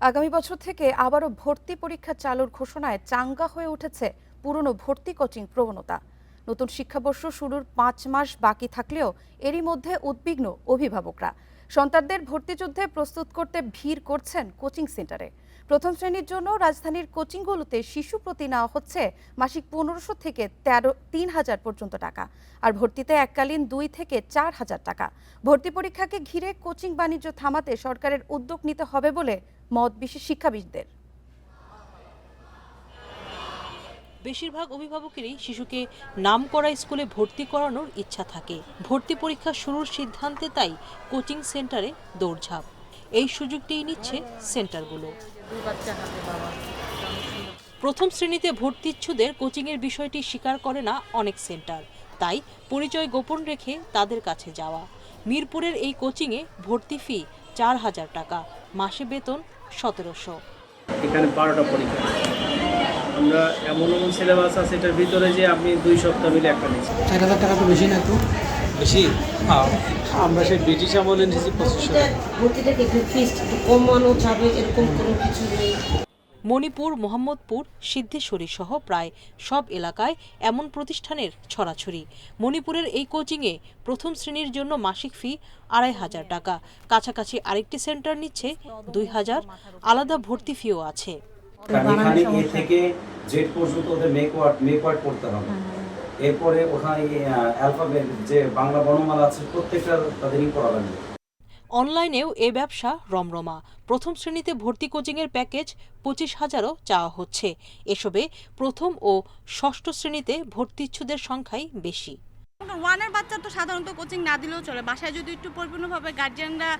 আগামী বছর থেকে আবারও ভর্তি পরীক্ষা চালুর ঘোষণায় চাঙ্গা হয়ে উঠেছে পুরনো ভর্তি কোচিং প্রবণতা। নতুন শিক্ষাবর্ষ শুরুর 5 মাস বাকি থাকলেও এরই মধ্যে উদ্বিগ্ন অভিভাবকরা। সন্তানদের ভর্তিযুদ্ধে প্রস্তুত করতে ভিড় করছেন কোচিং সেন্টারে। প্রথম শ্রেণীর জন্য রাজধানীর কোচিংগুলোতে শিশু প্রতি নেওয়া হচ্ছে মাসিক 1500 থেকে 3000 পর্যন্ত টাকা, আর ভর্তিতে এককালীন 2 থেকে 4000 টাকা। ভর্তি পরীক্ষাকে ঘিরে কোচিং বাণিজ্য থামাতে সরকারের উদ্যোগ নিতে হবে বলে মত বিশেষ শিক্ষাবিদদের। বেশিরভাগ অভিভাবকেরই শিশুকে নামকরা স্কুলে ভর্তি করানোর ইচ্ছা থাকে। ভর্তি পরীক্ষা শুরুর সিদ্ধান্তে তাই কোচিং সেন্টারে দৌড়ঝাঁপ। এই সুযোগটিই নিচ্ছে সেন্টারগুলো। প্রথম শ্রেণীতে ভর্তি ইচ্ছুদের কোচিংয়ের বিষয়টি স্বীকার করে না অনেক সেন্টার, তাই পরিচয় গোপন রেখে তাদের কাছে যাওয়া। মিরপুরের এই কোচিংয়ে ভর্তি ফি 4000 টাকা, মাসে বেতন 1700। এখানে 12টা পরীক্ষা। আমরা এমন সিলেবাস আছে এটার ভিতরে যে আপনি 2 সপ্তাহ মিলে একটা নিচ্ছি। 4000 টাকা তো বেশি না? একটু বেশি। আমরা সেই ব্রিটিশ আমলে নিয়েছি 2500 টাকা। ভর্তিটাকে একটু ফিস একটু কমানো যাবে এরকম কোনো কিছু নেই। মণিপুর, মোহাম্মদপুর, সিদ্ধেশ্বরী সহ প্রায় সব এলাকায় এমন প্রতিষ্ঠানের ছড়াছড়ি। মণিপুরের এই কোচিংয়ে প্রথম শ্রেণীর জন্য মাসিক ফি 2500 টাকা। কাছাকাছি আরেকটি সেন্টার নিচ্ছে 2000। আলাদা ভর্তি ফিও আছে। এ থেকে জেড পর্যন্ত ওদের মেক ওয়ার্ড পড়তে হবে। এরপরে ওখানে অ্যালফাবেট যে বাংলা বর্ণমালা আছে প্রত্যেকটা তাদেরই পড়া লাগবে। অনলাইনেও এ ব্যবসা রমরমা। প্রথম শ্রেণীতে ভর্তি কোচিংয়ের প্যাকেজ 25,000ও চাওয়া হচ্ছে। এসবে প্রথম ও ষষ্ঠ শ্রেণীতে ভর্তি ইচ্ছুদের সংখ্যাই বেশি। ওয়ানের বাচ্চা তো সাধারণত কোচিং না দিলেও চলে, বাসায় যদি একটু পরিপূর্ণভাবে গার্জিয়ানরা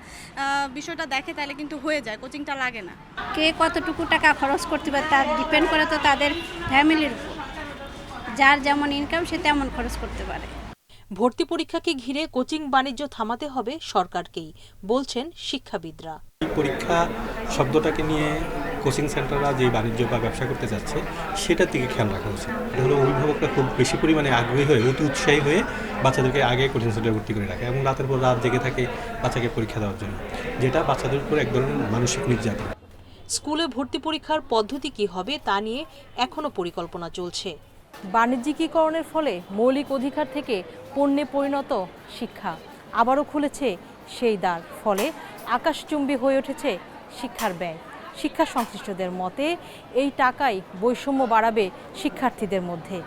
বিষয়টা দেখে তাহলে কিন্তু হয়ে যায়, কোচিংটা লাগে না। কে কতটুকু টাকা খরচ করতে পারে তার ডিপেন্ড করে তো তাদের ফ্যামিলির উপর। যার যেমন ইনকাম সে তেমন খরচ করতে পারে। ভর্তি পরীক্ষাকে ঘিরে কোচিং বাণিজ্য থামাতে হবে সরকারকেই, বলছেন শিক্ষাবিদরা। পরীক্ষা শব্দটাকে নিয়ে কোচিং সেন্টাররা যে বাণিজ্য বা ব্যবসা করতে যাচ্ছে সেটার দিকে খেয়াল রাখা উচিত। এটা হলো অভিভাবকরা খুব বেশি পরিমাণে আগ্রহী হয়ে অতি উৎসাহী হয়ে বাচ্চাদেরকে আগে কোচিং সেন্টারে ভর্তি করে রাখে এবং রাতের পর রাত জেগে থাকে বাচ্চাকে পরীক্ষা দেওয়ার জন্য, যেটা বাচ্চাদের উপর এক ধরনের মানসিক নির্যাতন। স্কুলে ভর্তি পরীক্ষার পদ্ধতি কি হবে তা নিয়ে এখনো পরিকল্পনা চলছে। বাণিজ্যিকীকরণের ফলে মৌলিক অধিকার থেকে পণ্যে পরিণত শিক্ষা আবারও খুলেছে সেই দ্বার। ফলে আকাশচুম্বী হয়ে উঠেছে শিক্ষার ব্যয়। শিক্ষা সংশ্লিষ্টদের মতে এই টাকাই বৈষম্য বাড়াবে শিক্ষার্থীদের মধ্যে।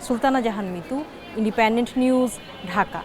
সুলতানা জাহান মিতু, ইন্ডিপেন্ডেন্ট নিউজ, ঢাকা।